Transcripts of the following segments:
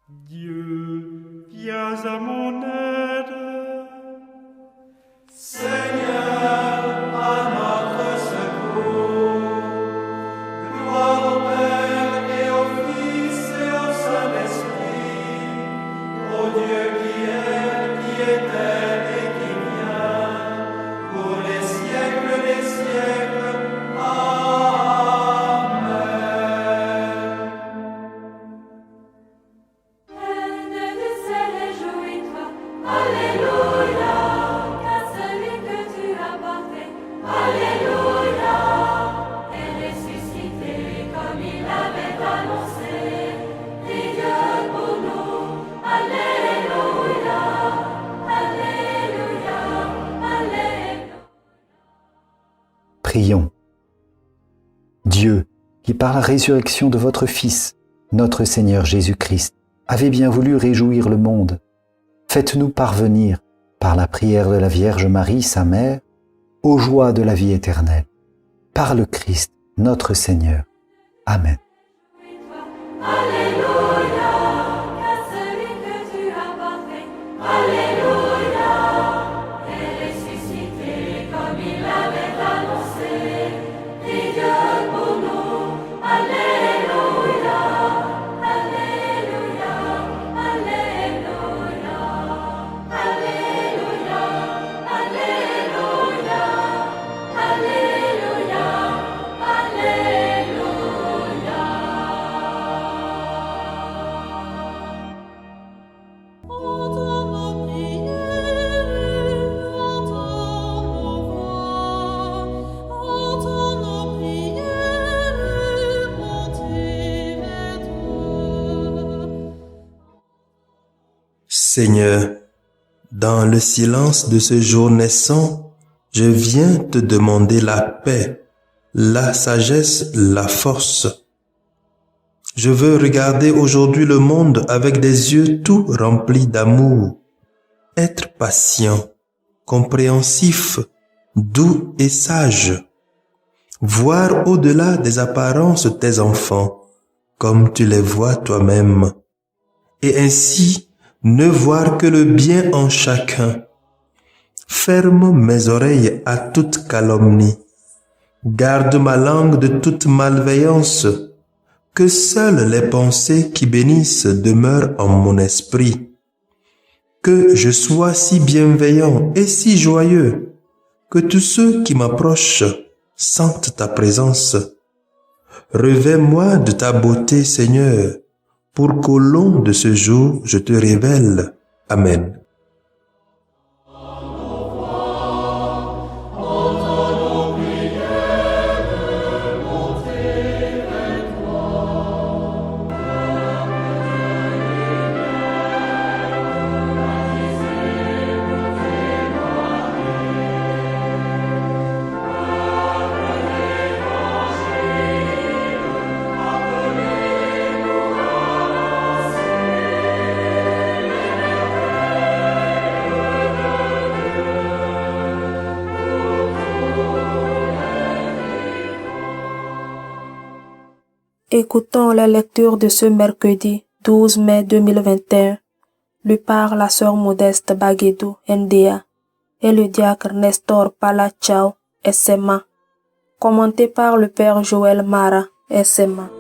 Dieu, viens à mon aide. Seigneur, à notre secours. Gloire au Père et au Fils et au Saint-Esprit, au Dieu qui était et qui vient, pour les siècles des siècles. Amen. Reine du ciel, réjouis-toi, Alléluia, car celui que tu as porté, Alléluia, est ressuscité comme il avait annoncé. Dis Dieu pour nous, Alléluia, Alléluia, Alléluia. Prions. Dieu, qui par la résurrection de votre Fils, notre Seigneur Jésus-Christ, avez bien voulu réjouir le monde, faites-nous parvenir, par la prière de la Vierge Marie, sa mère, aux joies de la vie éternelle. Par le Christ, notre Seigneur. Amen. Alléluia, car celui que tu as porté, Alléluia, est ressuscité comme il avait annoncé. Dis Dieu pour nous, Alléluia, Alléluia, Alléluia, Alléluia, Alléluia, Alléluia, Alléluia. Entends nos prières, entends nos voix, entends nos prières, montez vers toi. Seigneur, dans le silence de ce jour naissant, je viens te demander la paix, la sagesse, la force. Je veux regarder aujourd'hui le monde avec des yeux tout remplis d'amour, être patient, compréhensif, doux et sage, voir au-delà des apparences tes enfants, comme tu les vois toi-même, et ainsi ne voir que le bien en chacun. Ferme mes oreilles à toute calomnie, garde ma langue de toute malveillance, que seules les pensées qui bénissent demeurent en mon esprit. Que je sois si bienveillant et si joyeux, que tous ceux qui m'approchent sentent ta présence. Revêts-moi de ta beauté, Seigneur, pour qu'au long de ce jour je te révèle. Amen. Écoutons la lecture de ce mercredi 12 mai 2021, lu par la sœur Modeste Baguedou NDA et le diacre Nestor Palachao SMA, commenté par le père Joël Mara SMA.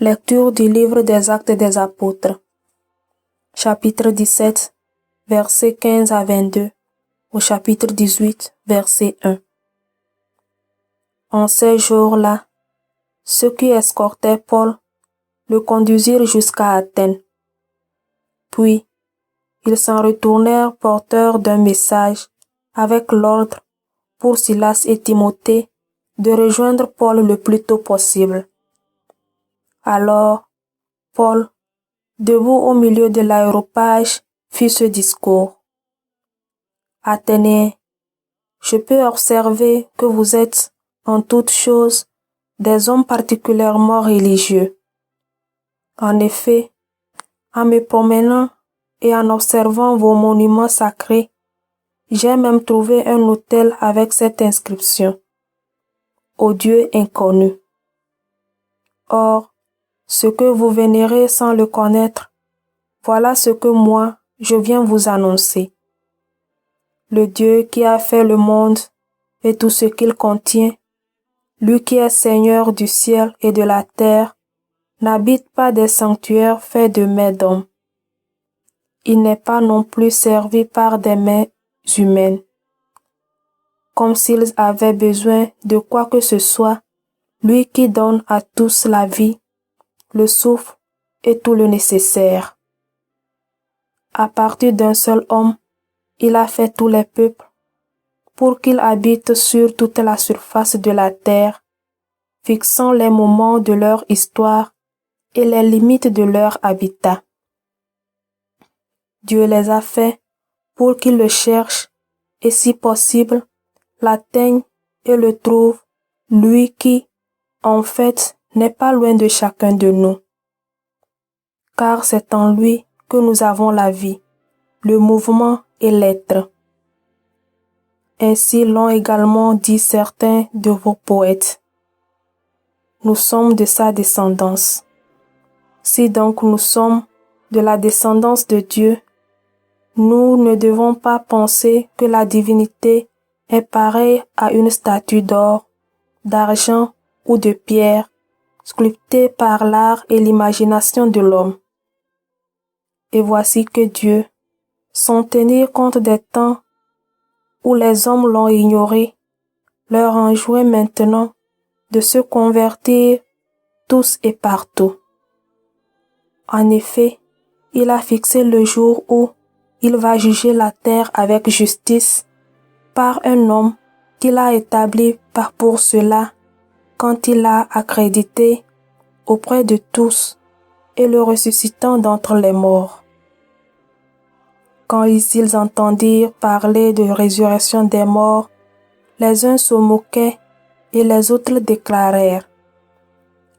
Lecture du livre des Actes des Apôtres. Chapitre 17, versets 15 à 22, au chapitre 18, verset 1. En ces jours-là, ceux qui escortaient Paul le conduisirent jusqu'à Athènes. Puis, ils s'en retournèrent porteurs d'un message avec l'ordre pour Silas et Timothée de rejoindre Paul le plus tôt possible. Alors, Paul, debout au milieu de l'aréopage, fit ce discours. Athéniens, je peux observer que vous êtes, en toutes choses, des hommes particulièrement religieux. En effet, en me promenant et en observant vos monuments sacrés J'ai même trouvé un autel avec cette inscription: Au Dieu inconnu. Or, ce que vous vénérez sans le connaître, voilà ce que moi, je viens vous annoncer. Le Dieu qui a fait le monde et tout ce qu'il contient, lui qui est Seigneur du ciel et de la terre, n'habite pas des sanctuaires faits de mains d'hommes. Il n'est pas non plus servi par des mains humaines, comme s'ils avaient besoin de quoi que ce soit, lui qui donne à tous la vie, le souffle et tout le nécessaire. À partir d'un seul homme, il a fait tous les peuples, pour qu'ils habitent sur toute la surface de la terre, fixant les moments de leur histoire et les limites de leur habitat. Dieu les a faits pour qu'ils le cherchent et, si possible, l'atteignent et le trouvent, lui qui, en fait, n'est pas loin de chacun de nous. Car c'est en lui que nous avons la vie, le mouvement et l'être. Ainsi l'ont également dit certains de vos poètes. Nous sommes de sa descendance. Si donc nous sommes de la descendance de Dieu, nous ne devons pas penser que la divinité est pareille à une statue d'or, d'argent ou de pierre, sculptée par l'art et l'imagination de l'homme. Et voici que Dieu, sans tenir compte des temps où les hommes l'ont ignoré, leur enjoint maintenant de se convertir tous et partout. En effet, il a fixé le jour où il va juger la terre avec justice par un homme qu'il a établi par pour cela quand il l'a accrédité auprès de tous et le ressuscitant d'entre les morts. Quand ils entendirent parler de résurrection des morts, les uns se moquaient et les autres déclarèrent: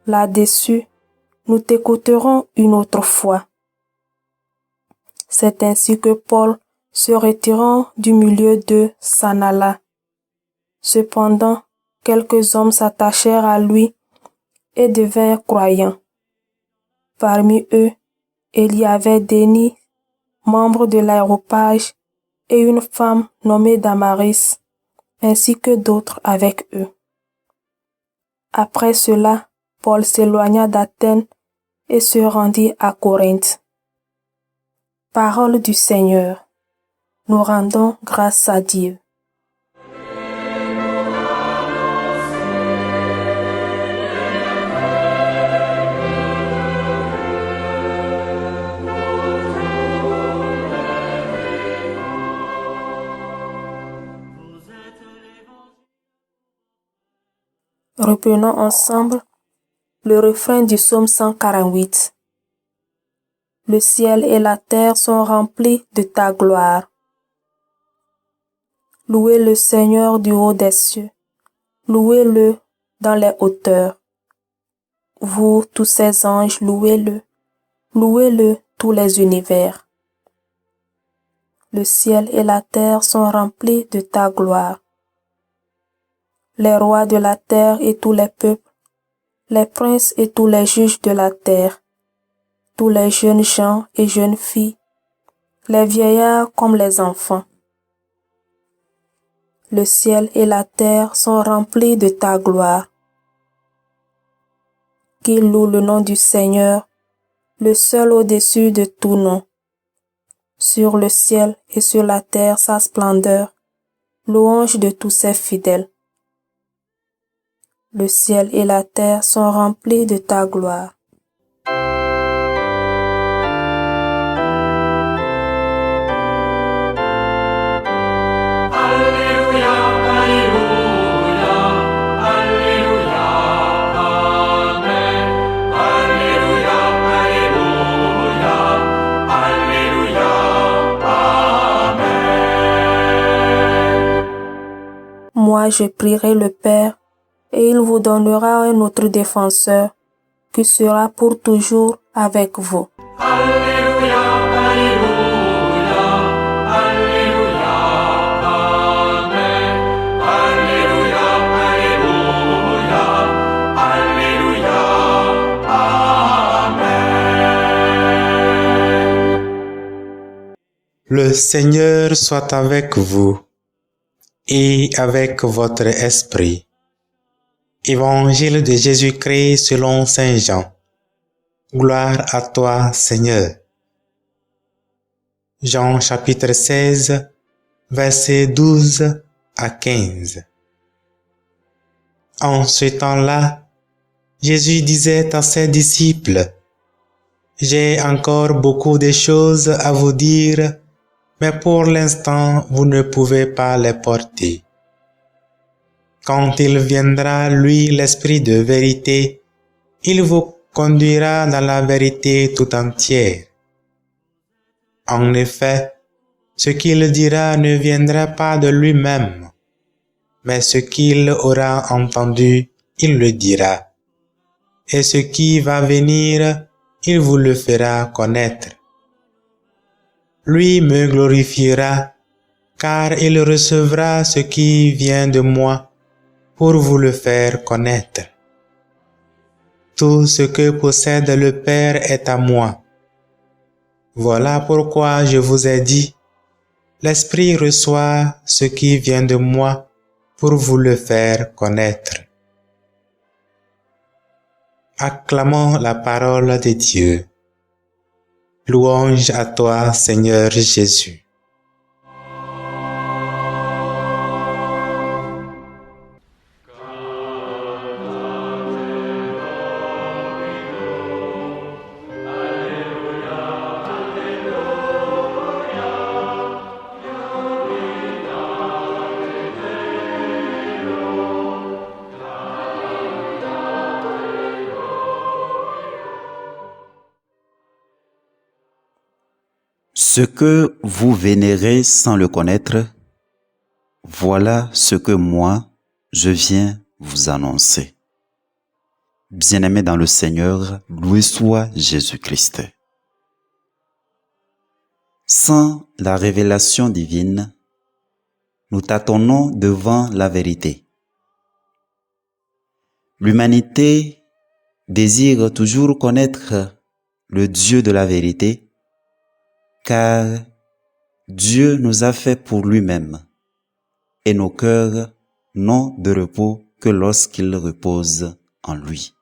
Là-dessus, nous t'écouterons une autre fois. C'est ainsi que Paul, se retirant du milieu d'eux, s'en alla. Cependant, quelques hommes s'attachèrent à lui et devinrent croyants. Parmi eux, il y avait Denis, membre de l'aéropage, et une femme nommée Damaris, ainsi que d'autres avec eux. Après cela, Paul s'éloigna d'Athènes et se rendit à Corinthe. Parole du Seigneur. Nous rendons grâce à Dieu. Reprenons ensemble le refrain du psaume 148. Le ciel et la terre sont remplis de ta gloire. Louez le Seigneur du haut des cieux. Louez-le dans les hauteurs. Vous, tous ces anges, louez-le. Louez-le, tous les univers. Le ciel et la terre sont remplis de ta gloire. Les rois de la terre et tous les peuples, les princes et tous les juges de la terre, tous les jeunes gens et jeunes filles, les vieillards comme les enfants. Le ciel et la terre sont remplis de ta gloire. Qu'ils louent le nom du Seigneur, le seul au-dessus de tout nom. Sur le ciel et sur la terre sa splendeur, louange de tous ses fidèles. Le ciel et la terre sont remplis de ta gloire. Moi, je prierai le Père, et il vous donnera un autre défenseur, qui sera pour toujours avec vous. Alléluia, Alléluia, Alléluia, Seigneur soit avec vous et avec votre esprit. Évangile de Jésus-Christ selon Saint Jean. Gloire à toi, Seigneur. Jean chapitre 16, versets 12 à 15. En ce temps-là, Jésus disait à ses disciples, « J'ai encore beaucoup de choses à vous dire, mais pour l'instant, vous ne pouvez pas les porter. Quand il viendra, lui, l'Esprit de vérité, il vous conduira dans la vérité tout entière. En effet, ce qu'il dira ne viendra pas de lui-même, mais ce qu'il aura entendu, il le dira. Et ce qui va venir, il vous le fera connaître. Lui me glorifiera, car il recevra ce qui vient de moi pour vous le faire connaître. Tout ce que possède le Père est à moi. Voilà pourquoi je vous ai dit, l'Esprit reçoit ce qui vient de moi pour vous le faire connaître. Acclamons la parole de Dieu. Louange à toi, Seigneur Jésus. Ce que vous vénérez sans le connaître, voilà ce que moi, je viens vous annoncer. Bien-aimés dans le Seigneur, loué soit Jésus-Christ. Sans la révélation divine, nous tâtonnons devant la vérité. L'humanité désire toujours connaître le Dieu de la vérité, car Dieu nous a fait pour lui-même, et nos cœurs n'ont de repos que lorsqu'ils reposent en lui.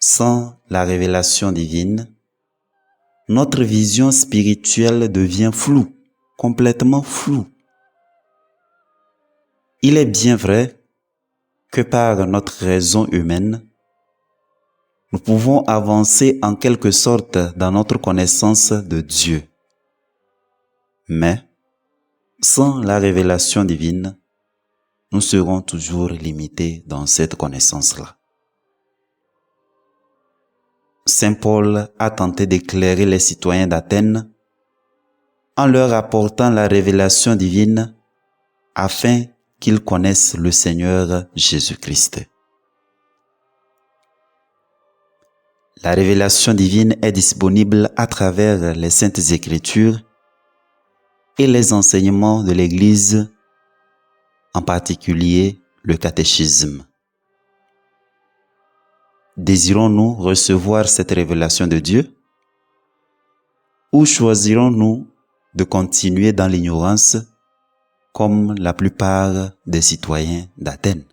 Sans la révélation divine, notre vision spirituelle devient floue, complètement floue. Il est bien vrai que par notre raison humaine, nous pouvons avancer en quelque sorte dans notre connaissance de Dieu. Mais, sans la révélation divine, nous serons toujours limités dans cette connaissance-là. Saint Paul a tenté d'éclairer les citoyens d'Athènes en leur apportant la révélation divine afin qu'ils connaissent le Seigneur Jésus-Christ. La révélation divine est disponible à travers les Saintes Écritures et les enseignements de l'Église, en particulier le catéchisme. Désirons-nous recevoir cette révélation de Dieu? Ou choisirons-nous de continuer dans l'ignorance comme la plupart des citoyens d'Athènes?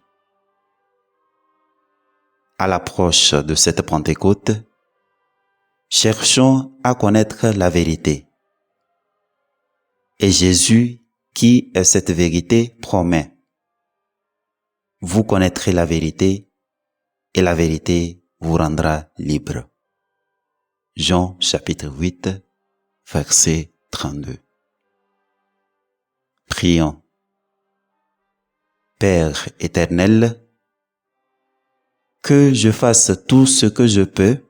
À l'approche de cette Pentecôte, cherchons à connaître la vérité. Et Jésus, qui est cette vérité, promet: vous connaîtrez la vérité, et la vérité vous rendra libre. Jean chapitre 8, verset 32. Prions. Père éternel, que je fasse tout ce que je peux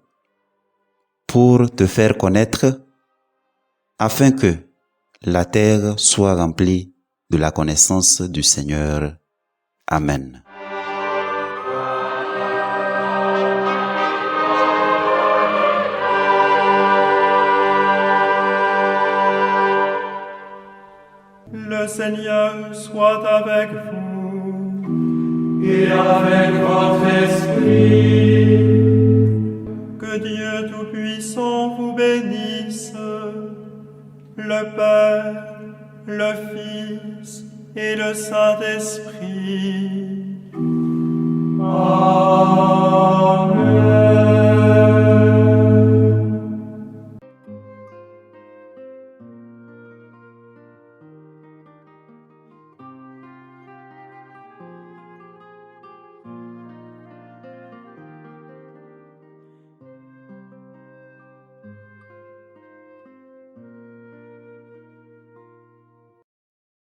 pour te faire connaître, afin que la terre soit remplie de la connaissance du Seigneur. Amen. Le Seigneur soit avec vous. Et avec votre esprit. Que Dieu Tout-Puissant vous bénisse, le Père, le Fils et le Saint-Esprit. Amen.